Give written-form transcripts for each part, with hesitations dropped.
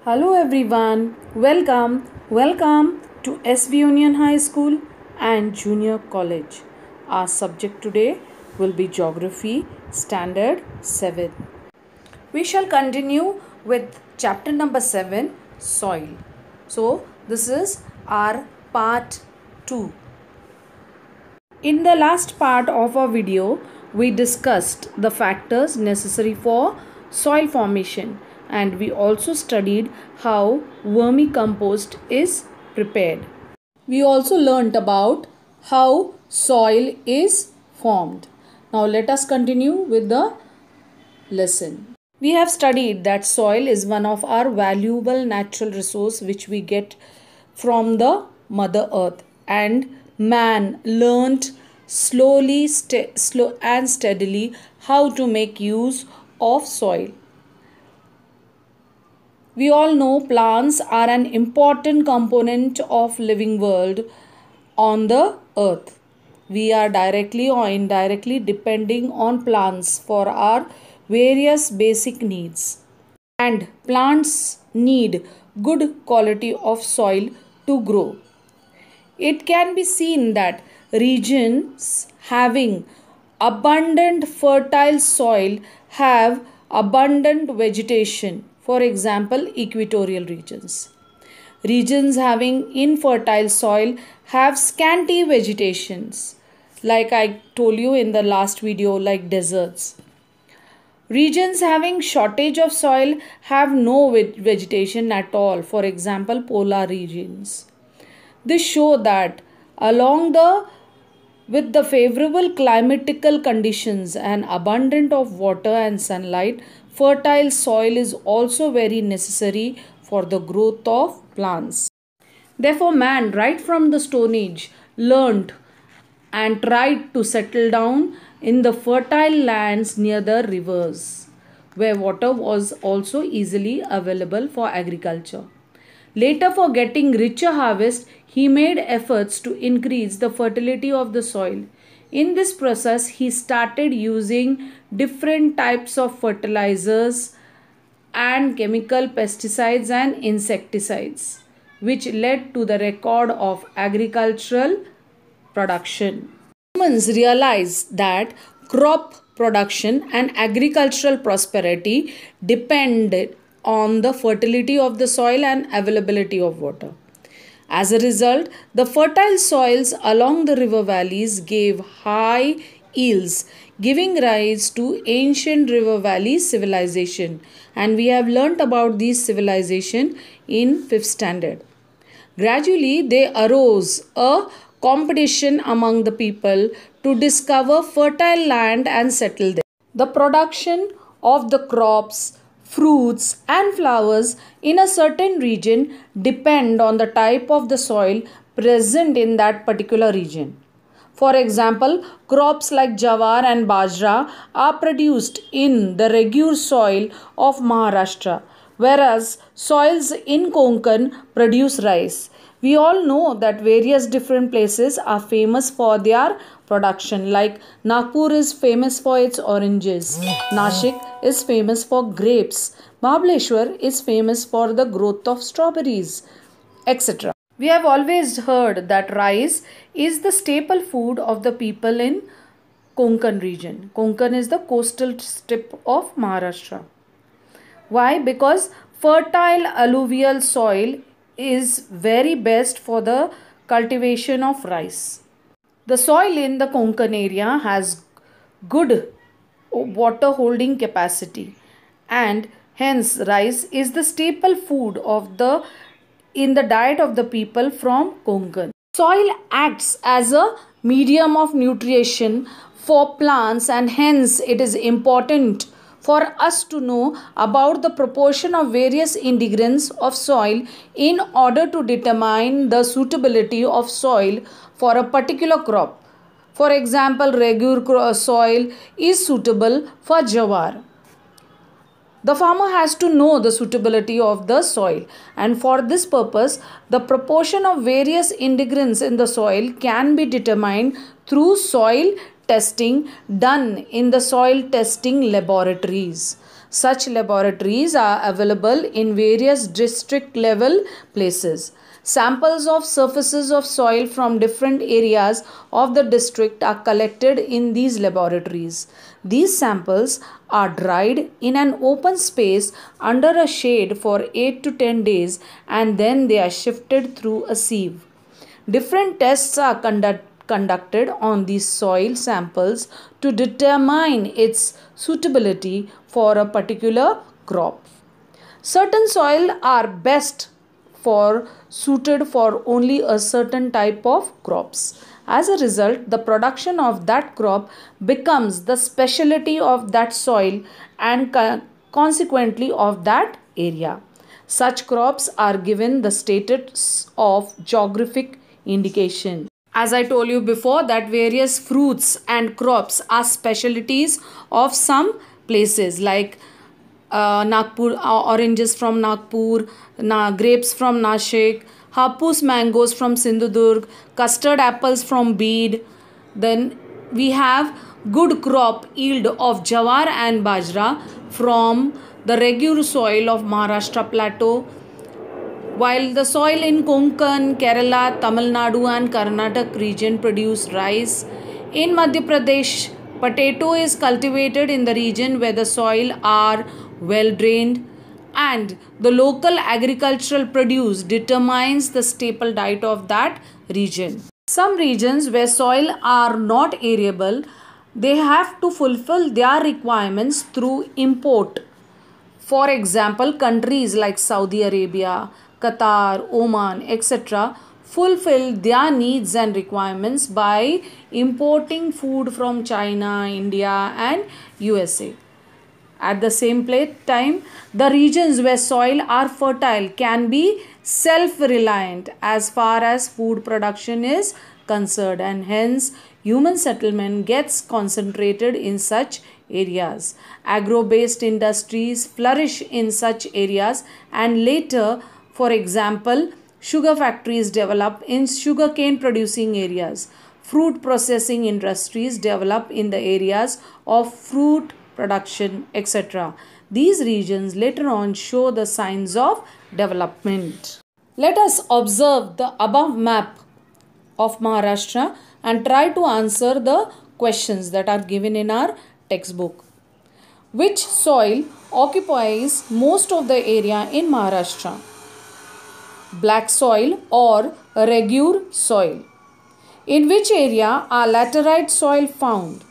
Hello everyone, welcome to SV Union High School and Junior College. Our subject today will be Geography Standard 7. We shall continue with chapter number 7, Soil. So, this is our part 2. In the last part of our video, we discussed the factors necessary for soil formation and we also studied how vermicompost is prepared. We also learnt about how soil is formed. Now let us continue with the lesson. We have studied that soil is one of our valuable natural resource which we get from the Mother Earth, and man learnt slow and steadily how to make use of soil. We all know plants are an important component of living world on the earth. We are directly or indirectly depending on plants for our various basic needs. And plants need good quality of soil to grow. It can be seen that regions having abundant fertile soil have abundant vegetation. For example, equatorial regions. Regions having infertile soil have scanty vegetations, like I told you in the last video, like deserts. Regions having shortage of soil have no vegetation at all, for example, polar regions. This show that along with the favorable climatical conditions and abundant of water and sunlight, fertile soil is also very necessary for the growth of plants. Therefore, man right from the Stone Age learned and tried to settle down in the fertile lands near the rivers, where water was also easily available for agriculture. Later, for getting richer harvest, he made efforts to increase the fertility of the soil. In this process, he started using different types of fertilizers and chemical pesticides and insecticides, which led to the record of agricultural production. Humans realized that crop production and agricultural prosperity depended on the fertility of the soil and availability of water. As a result, the fertile soils along the river valleys gave high yields, giving rise to ancient river valley civilization. And we have learnt about these civilization in 5th standard. Gradually, there arose a competition among the people to discover fertile land and settle there. The production of the crops, fruits and flowers in a certain region depend on the type of the soil present in that particular region. For example, crops like jawar and bajra are produced in the regular soil of Maharashtra, whereas soils in Konkan produce rice. We all know that various different places are famous for their production, like Nagpur is famous for its oranges, Nashik is famous for grapes, Mahabaleshwar is famous for the growth of strawberries, etc. We have always heard that rice is the staple food of the people in Konkan region. Konkan is the coastal strip of Maharashtra. Why? Because fertile alluvial soil is very best for the cultivation of rice. The soil in the Konkan area has good water holding capacity, and hence rice is the staple food of the in the diet of the people from Konkan. Soil acts as a medium of nutrition for plants, and hence it is important for us to know about the proportion of various ingredients of soil in order to determine the suitability of soil for a particular crop. For example, regular soil is suitable for jawar. The farmer has to know the suitability of the soil, and for this purpose, the proportion of various ingredients in the soil can be determined through soil testing done in the soil testing laboratories. Such laboratories are available in various district level places. Samples of surfaces of soil from different areas of the district are collected in these laboratories. These samples are dried in an open space under a shade for 8 to 10 days and then they are shifted through a sieve. Different tests are conducted on these soil samples to determine its suitability for a particular crop. Certain soil are best suited for only a certain type of crops. As a result, the production of that crop becomes the specialty of that soil and consequently of that area. Such crops are given the status of geographic indication. As I told you before, that various fruits and crops are specialties of some places, like Nagpur, oranges from Nagpur, grapes from Nashik, Hapus mangoes from Sindhudurg, custard apples from Beed. Then we have good crop yield of jawar and bajra from the regular soil of Maharashtra plateau, while the soil in Konkan, Kerala, Tamil Nadu and Karnataka region produce rice. In Madhya Pradesh, potato is cultivated in the region where the soil are well drained, and the local agricultural produce determines the staple diet of that region. Some regions where soil are not arable, they have to fulfill their requirements through import. For example, countries like Saudi Arabia, Qatar, Oman, etc. fulfill their needs and requirements by importing food from China, India and USA. At the same time, the regions where soil are fertile can be self-reliant as far as food production is concerned, and hence human settlement gets concentrated in such areas. Agro-based industries flourish in such areas, and later, for example, sugar factories develop in sugarcane producing areas. Fruit processing industries develop in the areas of fruit production, etc. These regions later on show the signs of development. Let us observe the above map of Maharashtra and try to answer the questions that are given in our textbook. Which soil occupies most of the area in Maharashtra? Black soil or regular soil? In which area are laterite soil found?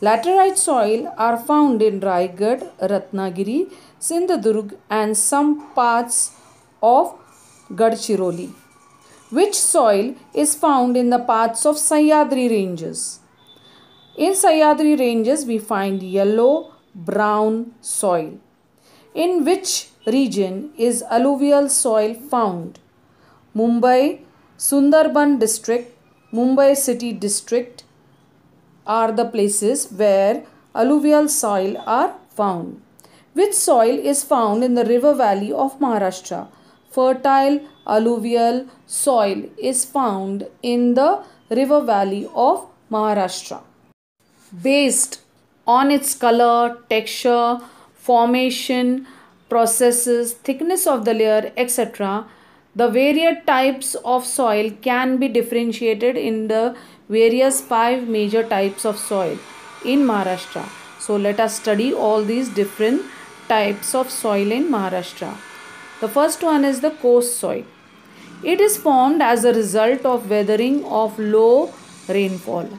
Laterite soil are found in Raigad, Ratnagiri, Sindhudurg and some parts of Gadchiroli. Which soil is found in the parts of Sahyadri ranges? In Sahyadri ranges we find yellow, brown soil. In which region is alluvial soil found? Mumbai, Sundarban district, Mumbai city district are the places where alluvial soil are found. Which soil is found in the river valley of Maharashtra? Fertile alluvial soil is found in the river valley of Maharashtra. Based on its color, texture, formation, processes, thickness of the layer, etc., the various types of soil can be differentiated in the various 5 major types of soil in Maharashtra. So let us study all these different types of soil in Maharashtra. The first one is the coarse soil. It is formed as a result of weathering of low rainfall,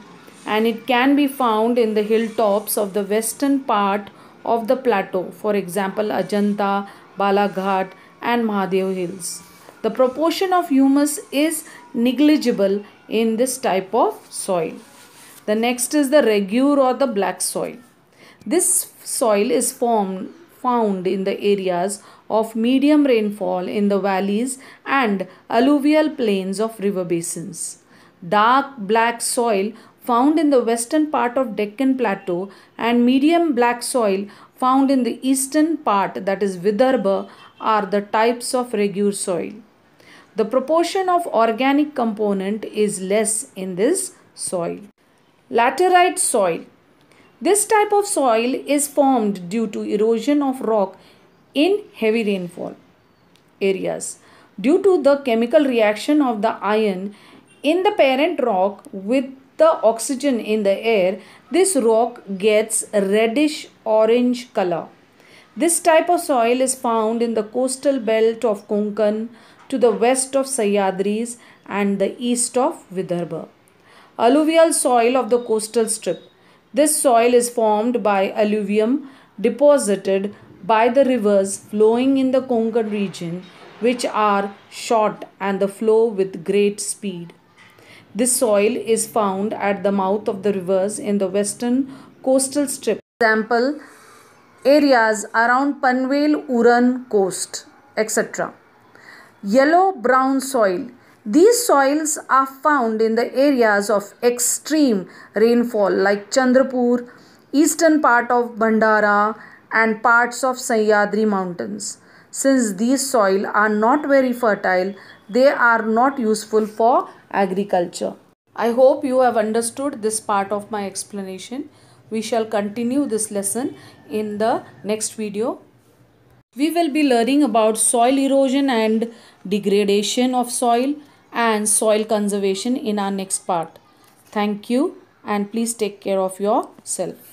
and it can be found in the hilltops of the western part of the plateau, for example Ajanta, Balaghat and Mahadev hills. The proportion of humus is negligible in this type of soil. The next is the regular or the black soil. This soil is found in the areas of medium rainfall in the valleys and alluvial plains of river basins. Dark black soil found in the western part of Deccan Plateau and medium black soil found in the eastern part, that is Vidarbha, are the types of regular soil. The proportion of organic component is less in this soil. Laterite soil. This type of soil is formed due to erosion of rock in heavy rainfall areas. Due to the chemical reaction of the iron in the parent rock with the oxygen in the air, this rock gets reddish orange color. This type of soil is found in the coastal belt of Konkan to the west of Sahyadris and the east of Vidarbha. Alluvial soil of the coastal strip. This soil is formed by alluvium deposited by the rivers flowing in the Konkan region, which are short and the flow with great speed. This soil is found at the mouth of the rivers in the western coastal strip. Example, areas around Panvel, Uran coast, etc. Yellow brown soil. These soils are found in the areas of extreme rainfall like Chandrapur, eastern part of Bhandara and parts of Sahyadri mountains. Since these soil are not very fertile, they are not useful for agriculture. I hope you have understood this part of my explanation. We shall continue this lesson in the next video. We will be learning about soil erosion and degradation of soil and soil conservation in our next part. Thank you and please take care of yourself.